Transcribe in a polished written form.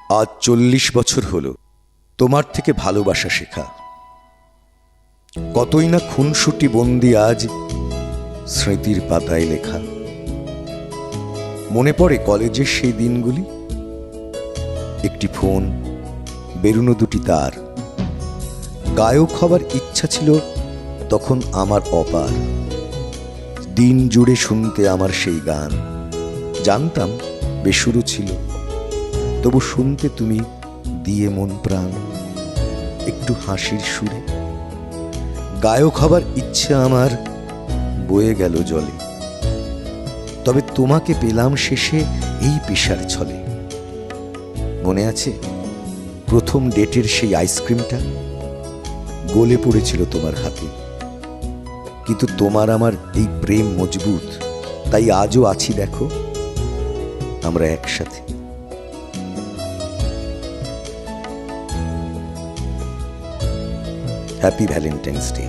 আজ 40 বছর হলো তোমার থেকে ভালোবাসা শেখা। কতই না খুনসুটি বন্দি আজ স্মৃতির পাতায় লেখা। মনে পড়ে কলেজের সেই দিনগুলি, একটি ফোন, বেরুনো দুটি তার। গায়ক হবার ইচ্ছা ছিল তখন আমার অপার। দিন জুড়ে শুনতে আমার সেই গান, জানতাম বেসুরো ছিল, তবু শুনতে তুমি দিয়ে মন প্রাণ একটু হাসির সুরে। গায়ক হবার ইচ্ছা আমার বয়ে গেল জলে, তবে তোমাকে পেলাম শেষে এই পেশার ছলে। মনে আছে প্রথম ডেটের সেই আইসক্রিমটা গলে পড়েছিল তোমার হাতে, কিন্তু তোমার আমার এই প্রেম মজবুত, তাই আজও আছি দেখো আমরা একসাথে। Happy Valentine's day.